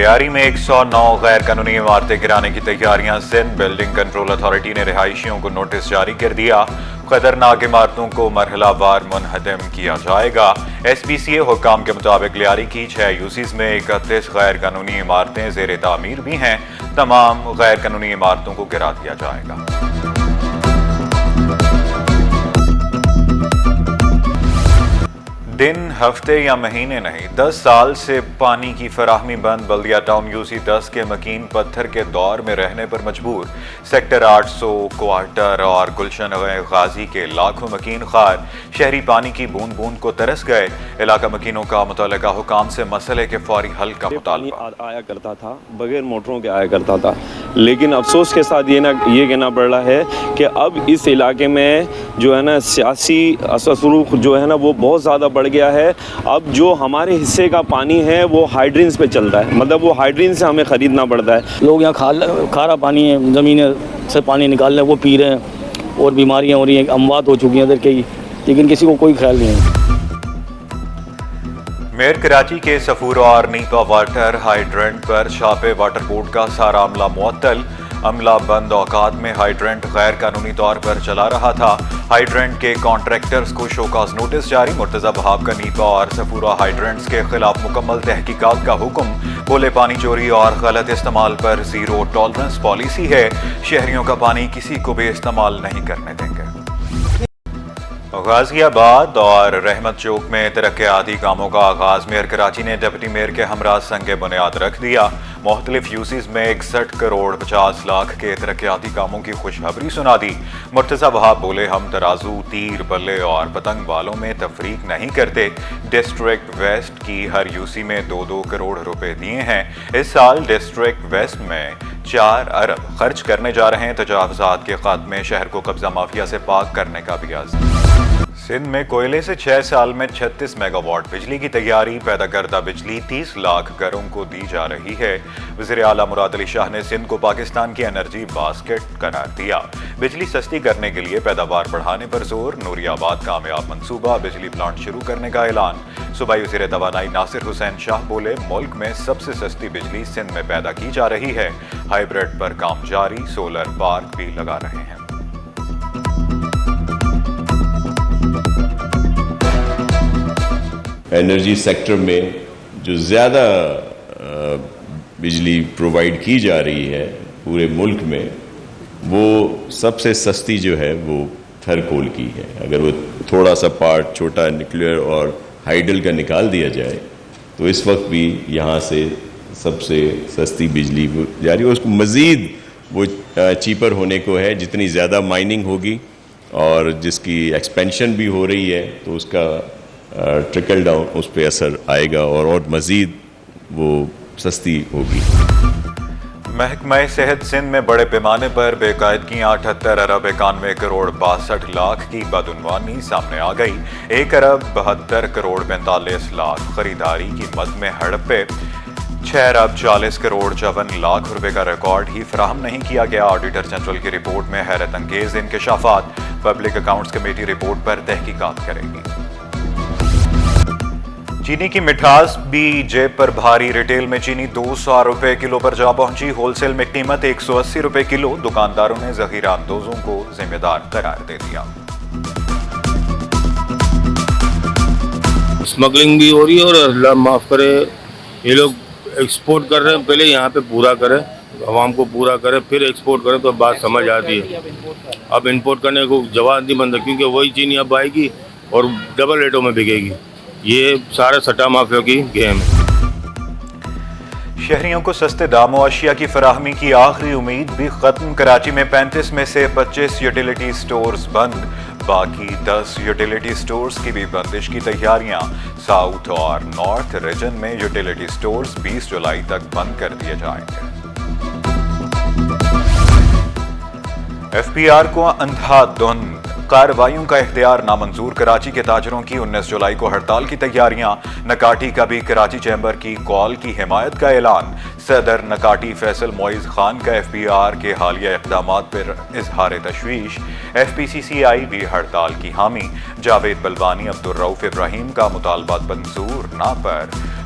گلیاری میں 109 غیر قانونی عمارتیں گرانے کی تیاریاں سندھ بلڈنگ کنٹرول اتھارٹی نے رہائشیوں کو نوٹس جاری کر دیا۔ خطرناک عمارتوں کو مرحلہ وار منہدم کیا جائے گا۔ ایس پی سی اے حکام کے مطابق گلیاری کی 6 یوسیز میں 31 غیر قانونی عمارتیں زیر تعمیر بھی ہیں۔ تمام غیر قانونی عمارتوں کو گرا دیا جائے گا۔ دن، ہفتے یا مہینے نہیں، 10 سال سے پانی کی فراہمی بند۔ بلدیہ ٹاؤن یوسی 10 کے مکین پتھر کے دور میں رہنے پر مجبور۔ سیکٹر 800 کوارٹر اور گلشن غازی کے لاکھوں مکین خار۔ شہری پانی کی بوند بوند کو ترس گئے۔ علاقہ مکینوں کا متعلقہ حکام سے مسئلے کے فوری حل کا مطالبہ۔ آیا کرتا تھا بغیر موٹروں کے آیا کرتا تھا، لیکن افسوس کے ساتھ یہ کہنا پڑ رہا ہے کہ اب اس علاقے میں جو ہے نا سیاسی اثر جو ہے نا وہ بہت زیادہ بڑھ گیا ہے۔ اب جو ہمارے حصے کا پانی ہے وہ ہائیڈرین پہ چل رہا ہے، مطلب وہ ہائیڈرین سے ہمیں خریدنا پڑتا ہے۔ لوگ یہاں کھارا پانی ہے، زمین سے پانی نکال رہے ہیں، وہ پی رہے ہیں اور بیماریاں ہو رہی ہیں، اموات ہو چکی ہیں ادھر کے ہی، لیکن کسی کو کوئی خیال نہیں ہے۔ میئر کراچی کے سفورہ اور نیپا واٹر ہائیڈرنٹ پر چھاپے۔ واٹر بورڈ کا سارا عملہ معطل۔ عملہ بند اوقات میں ہائیڈرنٹ غیر قانونی طور پر چلا رہا تھا۔ ہائیڈرنٹ کے کانٹریکٹرز کو شوکاز نوٹس جاری۔ مرتضی وہاب کا نیپا اور سفورہ ہائیڈرنٹس کے خلاف مکمل تحقیقات کا حکم۔ بولے پانی چوری اور غلط استعمال پر زیرو ٹالرنس پالیسی ہے۔ شہریوں کا پانی کسی کو بھی استعمال نہیں کرنے دیں گے۔ غازی آباد اور رحمت چوک میں ترقیاتی کاموں کا آغاز۔ میئر کراچی نے ڈپٹی میئر کے ہمراہ سنگ بنیاد رکھ دیا۔ مختلف یوسیز میں 61 کروڑ 50 لاکھ کے ترقیاتی کاموں کی خوشخبری سنا دی۔ مرتضی وہاب بولے، ہم ترازو، تیر، بلے اور پتنگ بالوں میں تفریق نہیں کرتے۔ ڈسٹرکٹ ویسٹ کی ہر یوسی میں 2-2 کروڑ روپے دیے ہیں۔ اس سال ڈسٹرکٹ ویسٹ میں 4 ارب خرچ کرنے جا رہے ہیں۔ تجاوزات کے خاتمے، شہر کو قبضہ مافیا سے پاک کرنے کا بھی عزم۔ سندھ میں کوئلے سے 6 سال میں 36 میگا واٹ بجلی کی تیاری۔ پیدا کردہ بجلی 30 لاکھ گھروں کو دی جا رہی ہے۔ وزیر اعلیٰ مراد علی شاہ نے سندھ کو پاکستان کی انرجی باسکٹ قرار دیا۔ بجلی سستی کرنے کے لیے پیداوار بڑھانے پر زور۔ نوری آباد کامیاب منصوبہ، بجلی پلانٹ شروع کرنے کا اعلان۔ صوبائی وزیر توانائی ناصر حسین شاہ بولے، ملک میں سب سے سستی بجلی سندھ میں پیدا کی جا رہی ہے۔ ہائیبرڈ پر کام جاری، سولر پارک بھی لگا رہے ہیں۔ انرجی سیکٹر میں جو زیادہ بجلی پرووائڈ کی جا رہی ہے پورے ملک میں، وہ سب سے سستی جو ہے وہ تھر کول کی ہے۔ اگر وہ تھوڑا سا پارٹ چھوٹا نیوکلیئر اور ہائیڈل کا نکال دیا جائے تو اس وقت بھی یہاں سے سب سے سستی بجلی جاری ہے۔ اس کو مزید وہ چیپر ہونے کو ہے، جتنی زیادہ مائننگ ہوگی اور جس کی ایکسپینشن بھی ہو رہی ہے تو اس کا ٹرکل ڈاؤن اس پہ اثر آئے گا اور مزید وہ سستی ہوگی۔ محکمہ صحت سندھ میں بڑے پیمانے پر بے قاعدگیاں۔ 78 ارب 91 کروڑ 62 لاکھ کی بدعنوانی سامنے آ گئی۔ 1 ارب 72 کروڑ 45 لاکھ خریداری کی مد میں ہڑپے۔ 6 ارب 40 کروڑ 54 لاکھ روپے کا ریکارڈ ہی فراہم نہیں کیا گیا۔ آڈیٹر جنرل کی رپورٹ میں حیرت انگیز انکشافات۔ پبلک اکاؤنٹس کمیٹی رپورٹ پر تحقیقات کرے گی۔ چینی کی مٹھاس بھی جیب پر بھاری۔ ریٹیل میں چینی 200 روپے کلو پر جا پہنچی۔ ہول سیل میں قیمت 180 روپے کلو۔ دکانداروں نے ذخیرہ اندوزوں کو ذمہ دار قرار دے دیا۔ اسمگلنگ بھی ہو رہی ہے اور اللہ معاف کرے یہ لوگ ایکسپورٹ کر رہے ہیں، پہلے یہاں پہ پورا کریں، عوام کو پورا کریں، پھر ایکسپورٹ کریں تو بات سمجھ آتی ہے۔ اب امپورٹ کرنے کو جواز نہیں بنتا کیونکہ وہی چینی اب آئے گی اور ڈبل ریٹوں میں بکے گی۔ یہ سارا سٹا مافیا کی گیم ہے۔ شہریوں کو سستے داموں اشیاء کی فراہمی کی آخری امید بھی ختم۔ کراچی میں 35 میں سے 25 یوٹیلیٹی سٹورز بند، باقی 10 یوٹیلیٹی سٹورز کی بھی بندش کی تیاریاں۔ ساؤتھ اور نارتھ ریجن میں یوٹیلیٹی سٹورز 20 جولائی تک بند کر دیے جائیں گے۔ ایف پی آر کو اندھا دھند، کارروائیوں کا اختیار نامنظور۔ کراچی کے تاجروں کی 19 جولائی کو ہڑتال کی تیاریاں۔ نکاٹی کا بھی کراچی چیمبر کی کال کی حمایت کا اعلان۔ صدر نکاٹی فیصل معیز خان کا ایف پی آر کے حالیہ اقدامات پر اظہار تشویش۔ ایف پی سی سی آئی بھی ہڑتال کی حامی۔ جاوید بلوانی عبدالرؤف ابراہیم کا مطالبات منظور نہ پر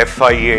FIA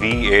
VA